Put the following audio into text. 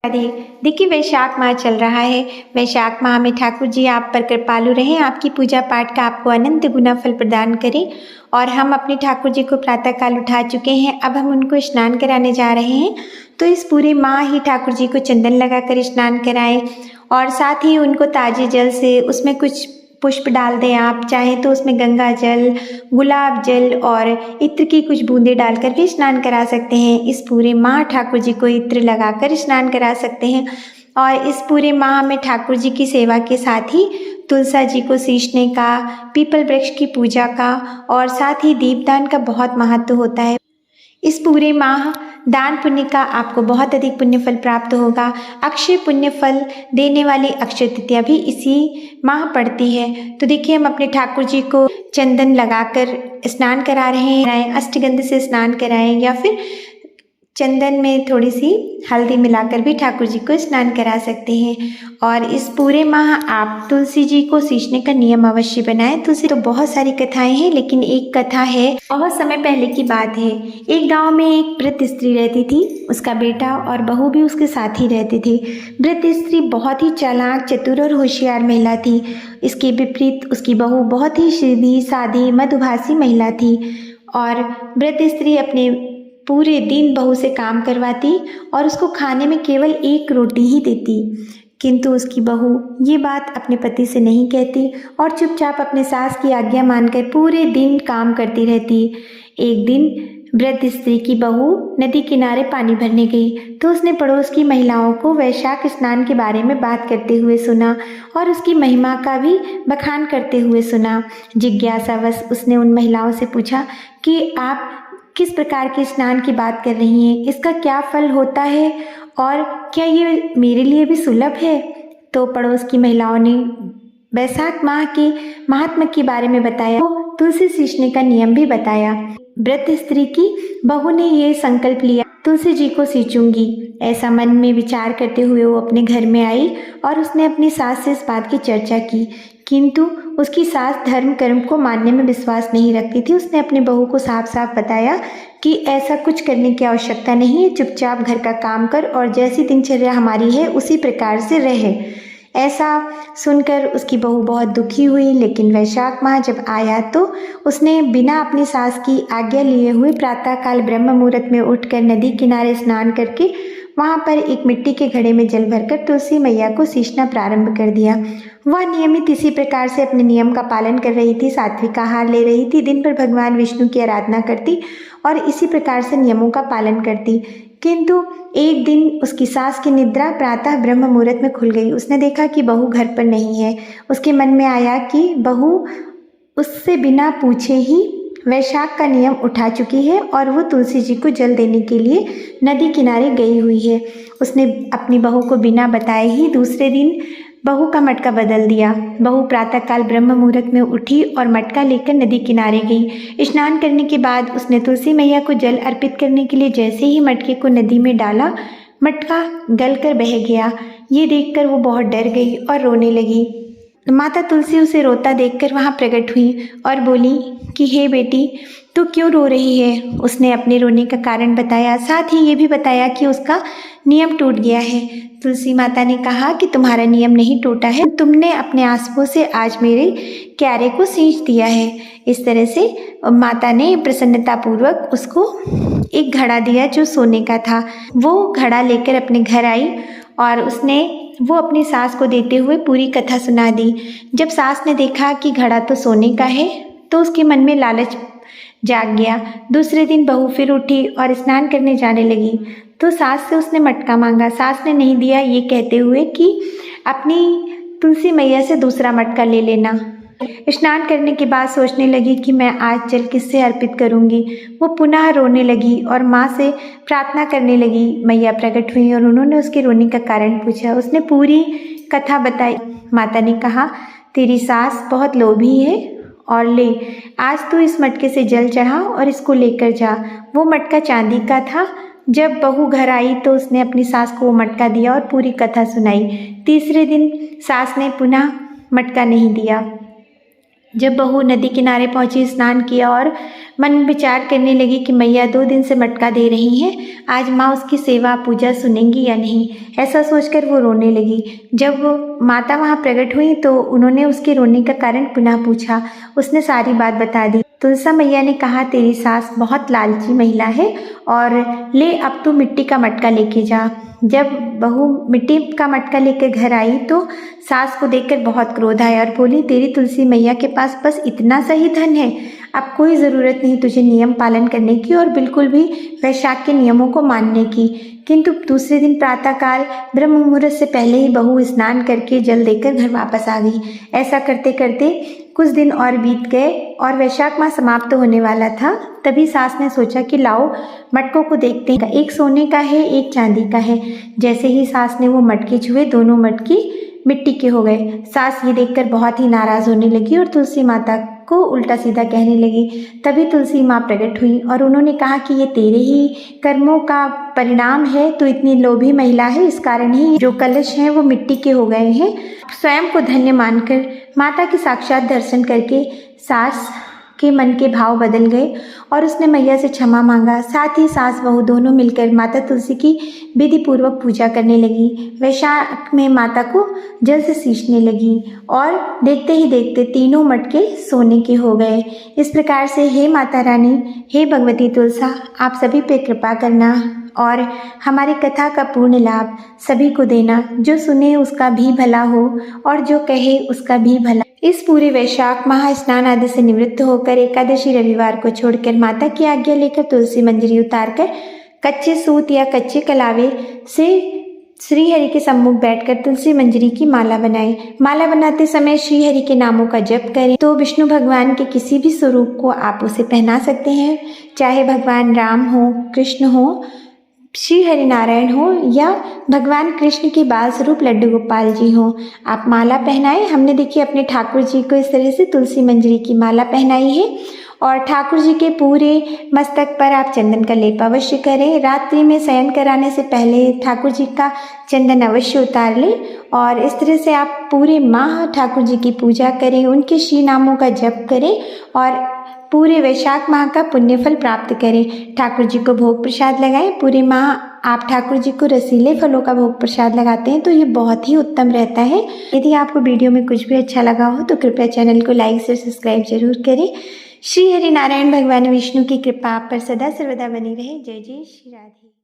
राधे। देखिए वैशाख माह चल रहा है। वैशाख माह में ठाकुर जी आप पर कृपालु रहें, आपकी पूजा पाठ का आपको अनंत गुना फल प्रदान करें। और हम अपने ठाकुर जी को प्रातःकाल उठा चुके हैं, अब हम उनको स्नान कराने जा रहे हैं। तो इस पूरे माह ही ठाकुर जी को चंदन लगाकर स्नान कराएं और साथ ही उनको ताजे जल से उसमें कुछ पुष्प डाल दें। आप चाहें तो उसमें गंगा जल, गुलाब जल और इत्र की कुछ बूंदें डालकर भी स्नान करा सकते हैं। इस पूरे माह ठाकुर जी को इत्र लगाकर स्नान करा सकते हैं। और इस पूरे माह में ठाकुर जी की सेवा के साथ ही तुलसा जी को सींचने का, पीपल वृक्ष की पूजा का और साथ ही दीपदान का बहुत महत्व होता है। इस पूरे माह दान पुण्य का आपको बहुत अधिक पुण्य फल प्राप्त होगा। अक्षय पुण्य फल देने वाली अक्षय तृतीया भी इसी माह पड़ती है। तो देखिए हम अपने ठाकुर जी को चंदन लगाकर स्नान करा रहे हैं। अष्टगंध से स्नान कराएं या फिर चंदन में थोड़ी सी हल्दी मिलाकर भी ठाकुर जी को स्नान करा सकते हैं। और इस पूरे माह आप तुलसी जी को सींचने का नियम अवश्य बनाएं। तुलसी तो बहुत सारी कथाएं हैं, लेकिन एक कथा है, बहुत समय पहले की बात है। एक गांव में एक वृद्ध स्त्री रहती थी, उसका बेटा और बहू भी उसके साथ ही रहते थे। वृद्ध स्त्री बहुत ही चालाक, चतुर और होशियार महिला थी। इसके विपरीत उसकी बहू बहुत ही सीधी सादी मधुभाषी महिला थी। और वृद्ध स्त्री अपने पूरे दिन बहू से काम करवाती और उसको खाने में केवल एक रोटी ही देती। किंतु उसकी बहू ये बात अपने पति से नहीं कहती और चुपचाप अपने सास की आज्ञा मानकर पूरे दिन काम करती रहती। एक दिन वृद्ध स्त्री की बहू नदी किनारे पानी भरने गई तो उसने पड़ोस की महिलाओं को वैशाख स्नान के बारे में बात करते हुए सुना और उसकी महिमा का भी बखान करते हुए सुना। जिज्ञासावश उसने उन महिलाओं से पूछा कि आप किस प्रकार के स्नान की बात कर रही हैं, इसका क्या फल होता है और क्या ये मेरे लिए भी सुलभ है? तो पड़ोस की महिलाओं ने वैशाख माह के महात्मा के बारे में बताया, तो तुलसी सींचने का नियम भी बताया। वृद्ध स्त्री की बहू ने ये संकल्प लिया, तुलसी जी को सींचूंगी। ऐसा मन में विचार करते हुए वो अपने घर में आई और उसने अपनी सास से इस बात की चर्चा की। किंतु उसकी सास धर्म कर्म को मानने में विश्वास नहीं रखती थी। उसने अपनी बहू को साफ साफ बताया कि ऐसा कुछ करने की आवश्यकता नहीं है, चुपचाप घर का काम कर और जैसी दिनचर्या हमारी है उसी प्रकार से रहे। ऐसा सुनकर उसकी बहू बहुत दुखी हुई। लेकिन वैशाख माह जब आया तो उसने बिना अपनी सास की आज्ञा लिए हुए प्रातःकाल ब्रह्म मुहूर्त में उठकर नदी किनारे स्नान करके वहाँ पर एक मिट्टी के घड़े में जल भरकर तुलसी मैया को सींचना प्रारंभ कर दिया। वह नियमित इसी प्रकार से अपने नियम का पालन कर रही थी, सात्विक आहार ले रही थी, दिन भर भगवान विष्णु की आराधना करती और इसी प्रकार से नियमों का पालन करती। किंतु एक दिन उसकी सास की निद्रा प्रातः ब्रह्म मुहूर्त में खुल गई। उसने देखा कि बहू घर पर नहीं है। उसके मन में आया कि बहू उससे बिना पूछे ही वैशाख का नियम उठा चुकी है और वो तुलसी जी को जल देने के लिए नदी किनारे गई हुई है। उसने अपनी बहू को बिना बताए ही दूसरे दिन बहू का मटका बदल दिया। बहू प्रातःकाल ब्रह्म मुहूर्त में उठी और मटका लेकर नदी किनारे गई। स्नान करने के बाद उसने तुलसी मैया को जल अर्पित करने के लिए जैसे ही मटके को नदी में डाला, मटका गलकर बह गया। ये देखकर वो बहुत डर गई और रोने लगी। माता तुलसी उसे रोता देखकर वहाँ प्रकट हुई और बोली कि हे बेटी, तू क्यों रो रही है? उसने अपने रोने का कारण बताया, साथ ही ये भी बताया कि उसका नियम टूट गया है। तुलसी माता ने कहा कि तुम्हारा नियम नहीं टूटा है, तुमने अपने आंसुओं से आज मेरे क्यारे को सींच दिया है। इस तरह से माता ने प्रसन्नतापूर्वक उसको एक घड़ा दिया जो सोने का था। वो घड़ा लेकर अपने घर आई और उसने वो अपनी सास को देते हुए पूरी कथा सुना दी। जब सास ने देखा कि घड़ा तो सोने का है तो उसके मन में लालच जाग गया। दूसरे दिन बहू फिर उठी और स्नान करने जाने लगी तो सास से उसने मटका मांगा। सास ने नहीं दिया, ये कहते हुए कि अपनी तुलसी मैया से दूसरा मटका ले लेना। स्नान करने के बाद सोचने लगी कि मैं आज जल किससे अर्पित करूंगी। वो पुनः रोने लगी और माँ से प्रार्थना करने लगी। मैया प्रकट हुई और उन्होंने उसके रोने का कारण पूछा। उसने पूरी कथा बताई। माता ने कहा, तेरी सास बहुत लोभी है और ले, आज तू इस मटके से जल चढ़ा और इसको लेकर जा। वो मटका चांदी का था। जब बहू घर आई तो उसने अपनी सास को वो मटका दिया और पूरी कथा सुनाई। तीसरे दिन सास ने पुनः मटका नहीं दिया। जब बहू नदी किनारे पहुंची, स्नान किया और मन विचार करने लगी कि मैया 2 दिन से मटका दे रही हैं, आज माँ उसकी सेवा पूजा सुनेंगी या नहीं। ऐसा सोचकर वो रोने लगी। जब वो माता वहाँ प्रकट हुई तो उन्होंने उसके रोने का कारण पुनः पूछा। उसने सारी बात बता दी। तुलसा मैया ने कहा, तेरी सास बहुत लालची महिला है और ले अब तू मिट्टी का मटका लेके जा। जब बहू मिट्टी का मटका लेकर घर आई तो सास को देखकर बहुत क्रोध आया और बोली, तेरी तुलसी मैया के पास बस इतना सा ही धन है, अब कोई ज़रूरत नहीं तुझे नियम पालन करने की और बिल्कुल भी वैशाख के नियमों को मानने की। किंतु दूसरे दिन प्रातःकाल ब्रह्म मुहूर्त से पहले ही बहू स्नान करके जल देकर घर वापस आ गई। ऐसा करते करते कुछ दिन और बीत गए और वैशाख माह समाप्त होने वाला था। तभी सास ने सोचा कि लाओ मटकों को देखते हैं, एक सोने का है एक चांदी का है। जैसे ही सास ने वो मटके छुए, दोनों मटके मिट्टी के हो गए। सास ये देखकर बहुत ही नाराज होने लगी और तुलसी माता को उल्टा सीधा कहने लगी। तभी तुलसी माँ प्रकट हुई और उन्होंने कहा कि ये तेरे ही कर्मों का परिणाम है, तो इतनी लोभी महिला है, इस कारण ही जो कलश हैं वो मिट्टी के हो गए हैं। स्वयं को धन्य मानकर माता के साक्षात दर्शन करके सास के मन के भाव बदल गए और उसने मैया से क्षमा मांगा। साथ ही सास बहू दोनों मिलकर माता तुलसी की विधि पूर्वक पूजा करने लगी। वैशाख में माता को जल से सींचने लगी और देखते ही देखते तीनों मटके सोने के हो गए। इस प्रकार से हे माता रानी, हे भगवती तुलसा, आप सभी पे कृपा करना और हमारी कथा का पूर्ण लाभ सभी को देना। जो सुने उसका भी भला हो और जो कहे उसका भी भला। इस पूरे वैशाख माह स्नान आदि से निवृत्त होकर एकादशी रविवार को छोड़कर माता की आज्ञा लेकर तुलसी मंजरी उतारकर कच्चे सूत या कच्चे कलावे से श्री हरि के सम्मुख बैठकर तुलसी मंजरी की माला बनाएं। माला बनाते समय श्री हरि के नामों का जप करें। तो विष्णु भगवान के किसी भी स्वरूप को आप उसे पहना सकते हैं, चाहे भगवान राम हो, कृष्ण हो, श्री हरि नारायण हो या भगवान कृष्ण के बाल स्वरूप लड्डू गोपाल जी हो। आप माला पहनाएं। हमने देखिए अपने ठाकुर जी को इस तरह से तुलसी मंजरी की माला पहनाई है और ठाकुर जी के पूरे मस्तक पर आप चंदन का लेप अवश्य करें। रात्रि में शयन कराने से पहले ठाकुर जी का चंदन अवश्य उतार लें और इस तरह से आप पूरे माह ठाकुर जी की पूजा करें, उनके श्री नामों का जप करें और पूरे वैशाख माह का पुण्यफल प्राप्त करें। ठाकुर जी को भोग प्रसाद लगाएं। पूरे माह आप ठाकुर जी को रसीले फलों का भोग प्रसाद लगाते हैं तो ये बहुत ही उत्तम रहता है। यदि आपको वीडियो में कुछ भी अच्छा लगा हो तो कृपया चैनल को लाइक से सब्सक्राइब जरूर करें। श्री हरि नारायण भगवान विष्णु की कृपा आप पर सदा सर्वदा बनी रहे। जय जय श्री राधे।